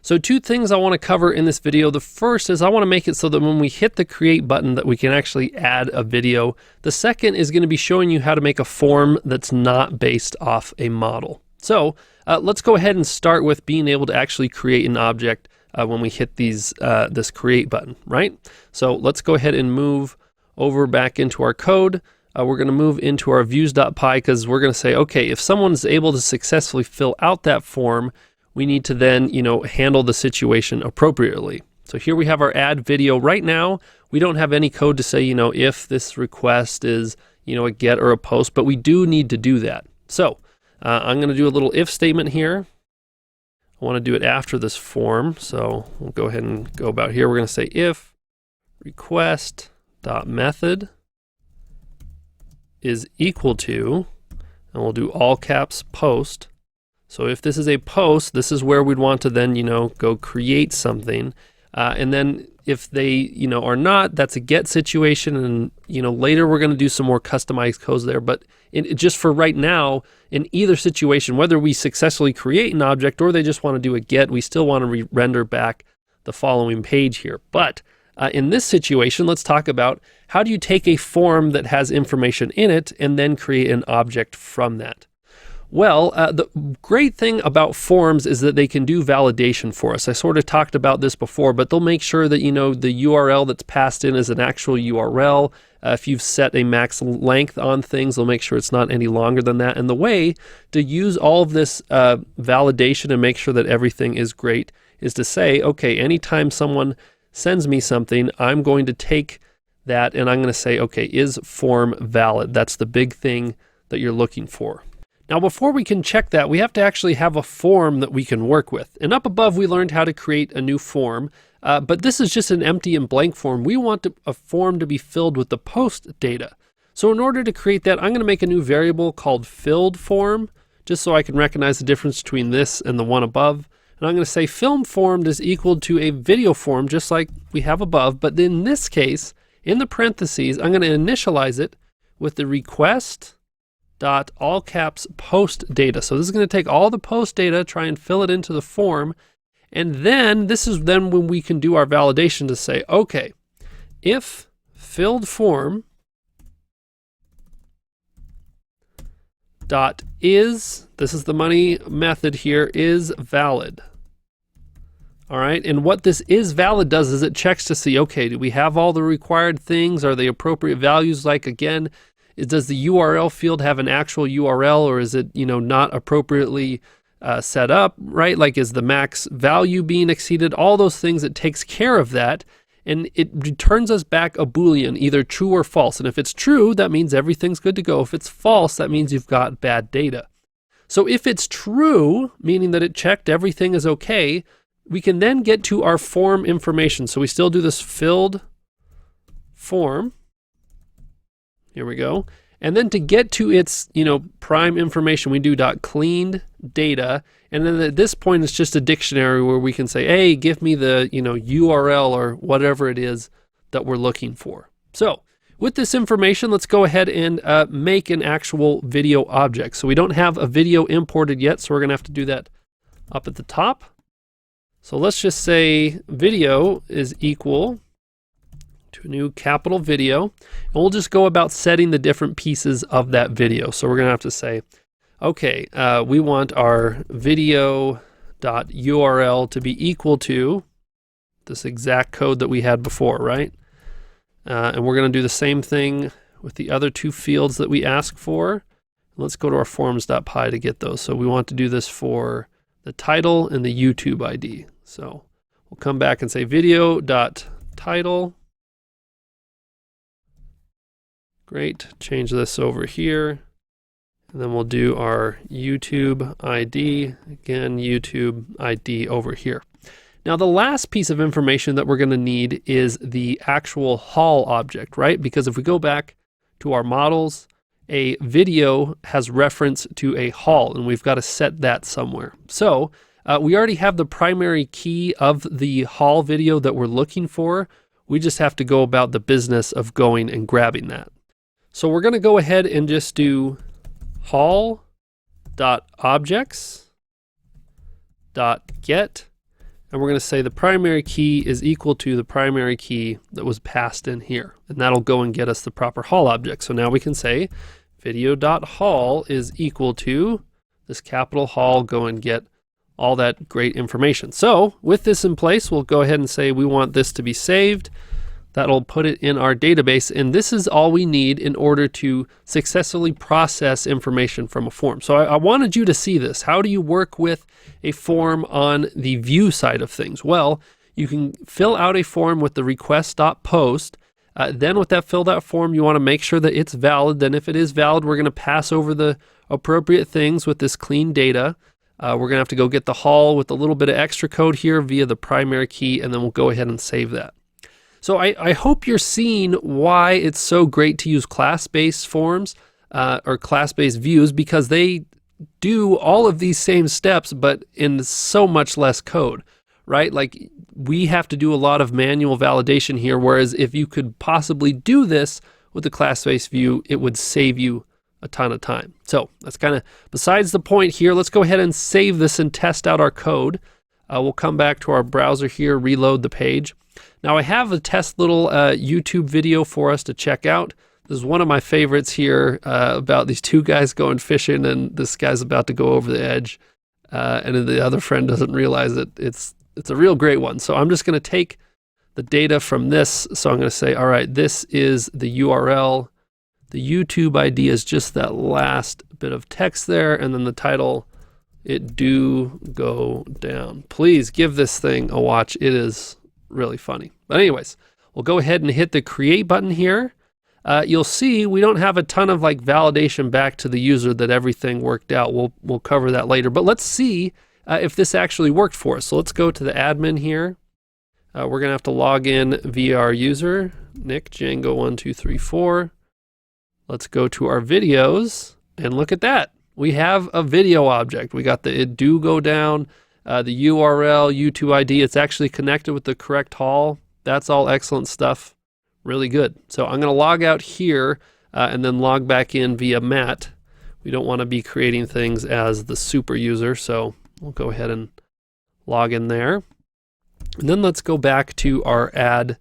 So two things I want to cover in this video. The first is I want to make it so that when we hit the create button that we can actually add a video. The second is going to be showing you how to make a form that's not based off a model. So let's go ahead and start with being able to actually create an object when we hit this create button, right? So let's go ahead and move over back into our code. We're going to move into our views.py because we're going to say, okay, if someone's able to successfully fill out that form, we need to then, handle the situation appropriately. So here we have our add video. Right now, we don't have any code to say, if this request is, a get or a post, but we do need to do that. So I'm going to do a little if statement here. I want to do it after this form. So we'll go ahead and go about here. We're going to say if request.method is equal to, and we'll do all caps post. So if this is a post, this is where we'd want to then, go create something. And then if they, are not, that's a get situation. And, later we're going to do some more customized codes there. But just for right now, in either situation, whether we successfully create an object or they just want to do a get, we still want to render back the following page here. But in this situation, let's talk about how do you take a form that has information in it and then create an object from that. Well, the great thing about forms is that they can do validation for us. I sort of talked about this before, but they'll make sure that, the URL that's passed in is an actual URL. If you've set a max length on things, they'll make sure it's not any longer than that. And the way to use all of this validation and make sure that everything is great is to say, okay, anytime someone sends me something, I'm going to take that and I'm going to say, okay, is form valid? That's the big thing that you're looking for. Now, before we can check that, we have to actually have a form that we can work with. And up above, we learned how to create a new form, but this is just an empty and blank form. We want a form to be filled with the post data. So in order to create that, I'm going to make a new variable called filled form, just so I can recognize the difference between this and the one above. And I'm going to say film formed is equal to a video form, just like we have above. But in this case, in the parentheses, I'm going to initialize it with the request dot all caps post data. So this is going to take all the post data, try and fill it into the form. And then this is then when we can do our validation to say, okay, if filled form dot is, this is the money method here, is valid. All right, and what this is valid does is it checks to see, okay, do we have all the required things? Are they appropriate values? Like, again, does the URL field have an actual URL, or is it, not appropriately set up, right? Like, is the max value being exceeded? All those things, it takes care of that, and it returns us back a Boolean, either true or false. And if it's true, that means everything's good to go. If it's false, that means you've got bad data. So if it's true, meaning that it checked everything is okay, we can then get to our form information. So we still do this filled form. Here we go. And then to get to its, prime information, we do .cleaned data. And then at this point, it's just a dictionary where we can say, hey, give me the, URL or whatever it is that we're looking for. So with this information, let's go ahead and make an actual video object. So we don't have a video imported yet, so we're going to have to do that up at the top. So let's just say video is equal to a new capital video, and we'll just go about setting the different pieces of that video. So we're going to have to say, okay, we want our video.url to be equal to this exact code that we had before, right? And we're going to do the same thing with the other two fields that we ask for. Let's go to our forms.py to get those. So we want to do this for the title and the YouTube ID. So we'll come back and say video.title. Great, change this over here. And then we'll do our YouTube ID, again, YouTube ID over here. Now the last piece of information that we're going to need is the actual haul object, right? Because if we go back to our models, a video has reference to a haul, and we've got to set that somewhere. So we already have the primary key of the haul video that we're looking for. We just have to go about the business of going and grabbing that. So we're going to go ahead and just do haul.objects.get, and we're going to say the primary key is equal to the primary key that was passed in here, and that'll go and get us the proper haul object. So now we can say video.haul is equal to this capital haul, go and get all that great information. So with this in place, we'll go ahead and say we want this to be saved. That'll put it in our database, and this is all we need in order to successfully process information from a form. So I wanted you to see this. How do you work with a form on the view side of things? Well, you can fill out a form with the request.post. Then with that filled out form, you want to make sure that it's valid. Then if it is valid, we're going to pass over the appropriate things with this clean data. We're going to have to go get the haul with a little bit of extra code here via the primary key, and then we'll go ahead and save that. So I hope you're seeing why it's so great to use class-based forms or class-based views, because they do all of these same steps, but in so much less code, right? Like we have to do a lot of manual validation here, whereas if you could possibly do this with a class-based view, it would save you a ton of time. So that's kind of besides the point here. Let's go ahead and save this and test out our code. We'll come back to our browser here, reload the page. Now I have a test little YouTube video for us to check out. This is one of my favorites here about these two guys going fishing, and this guy's about to go over the edge, and then the other friend doesn't realize it. It's a real great one. So I'm just going to take the data from this. So I'm going to say, all right, this is the URL. The YouTube ID is just that last bit of text there, and then the title, it do go down. Please give this thing a watch. It is really funny. But anyways, we'll go ahead and hit the create button here. You'll see we don't have a ton of like validation back to the user that everything worked out. We'll cover that later. But let's see if this actually worked for us. So let's go to the admin here. We're gonna have to log in via our user, Nick Django1234. Let's go to our videos and look at that. We have a video object. We got the it do go down, the URL, YouTube ID. It's actually connected with the correct haul. That's all excellent stuff. Really good. So I'm going to log out here and then log back in via Matt. We don't want to be creating things as the super user, so we'll go ahead and log in there. And then let's go back to our add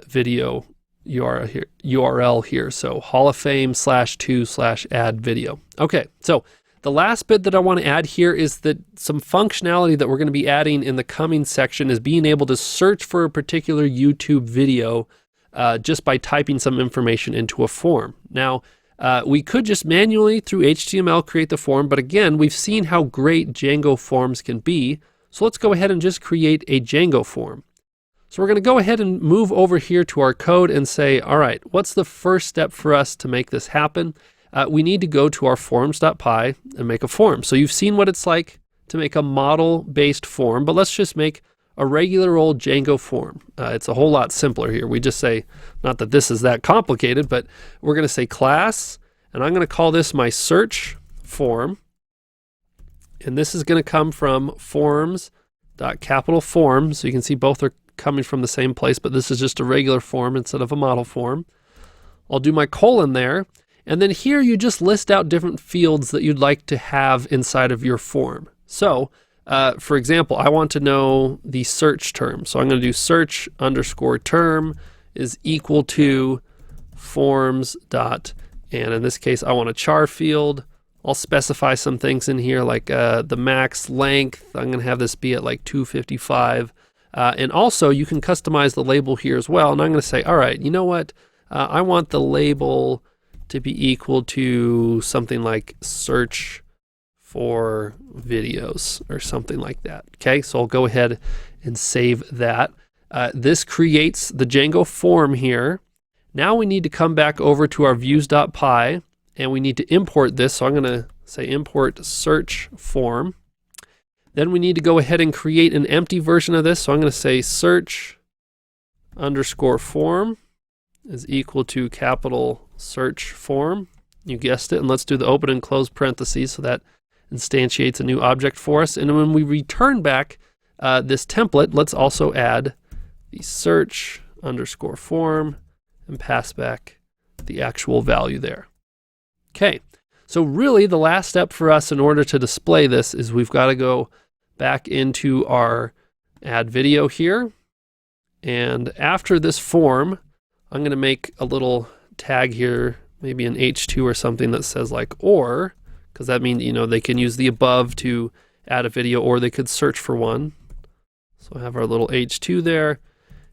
video URL here. So Hall of Fame /2/add video. Okay, so the last bit that I want to add here is that some functionality that we're going to be adding in the coming section is being able to search for a particular YouTube video just by typing some information into a form. Now, we could just manually through HTML create the form, but again, we've seen how great Django Forms can be. So let's go ahead and just create a Django form. So we're going to go ahead and move over here to our code and say, all right, what's the first step for us to make this happen? We need to go to our forms.py and make a form. So you've seen what it's like to make a model-based form, but let's just make a regular old Django form. It's a whole lot simpler here. We just say, not that this is that complicated, but we're going to say class, and I'm going to call this my search form. And this is going to come from forms.capital form. So you can see both are coming from the same place, but this is just a regular form instead of a model form. I'll do my colon there. And then here you just list out different fields that you'd like to have inside of your form. So for example, I want to know the search term. So I'm going to do search _ term is equal to forms dot, and in this case, I want a char field. I'll specify some things in here like the max length. I'm going to have this be at like 255. And also you can customize the label here as well. And I'm going to say, all right, you know what? I want the label to be equal to something like search for videos or something like that. Okay, so I'll go ahead and save that. This creates the Django form here. Now we need to come back over to our views.py and we need to import this. So I'm going to say import search form. Then we need to go ahead and create an empty version of this. So I'm going to say search _ form is equal to capital search form. You guessed it. And let's do the open and close parentheses so that instantiates a new object for us. And when we return back this template, let's also add the search _ form and pass back the actual value there. Okay, so really the last step for us in order to display this is we've got to go back into our add video here. And after this form, I'm going to make a little tag here, maybe an H2 or something that says like or, because that means, you know, they can use the above to add a video, or they could search for one. So I have our little H2 there,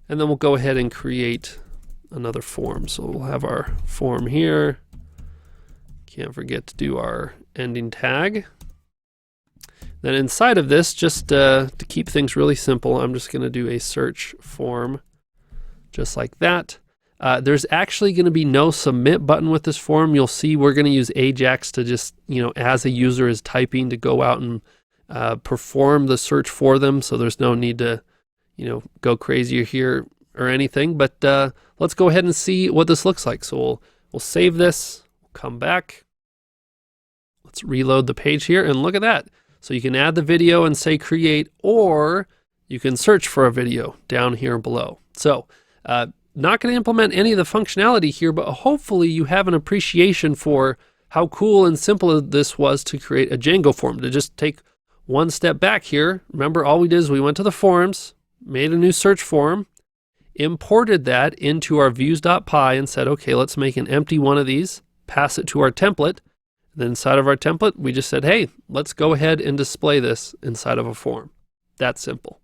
and then we'll go ahead and create another form. So we'll have our form here. Can't forget to do our ending tag. Then inside of this, just to keep things really simple, I'm just going to do a search form just like that. There's actually going to be no submit button with this form. You'll see we're going to use Ajax to just, you know, as a user is typing, to go out and perform the search for them. So there's no need to, you know, go crazy here or anything. But let's go ahead and see what this looks like. So we'll save this, come back. Let's reload the page here, and look at that. So you can add the video and say create, or you can search for a video down here below. So not going to implement any of the functionality here, but hopefully you have an appreciation for how cool and simple this was to create a Django form. To just take one step back here, remember all we did is we went to the forms, made a new search form, imported that into our views.py and said, okay, let's make an empty one of these, pass it to our template. Then inside of our template, we just said, hey, let's go ahead and display this inside of a form. That simple.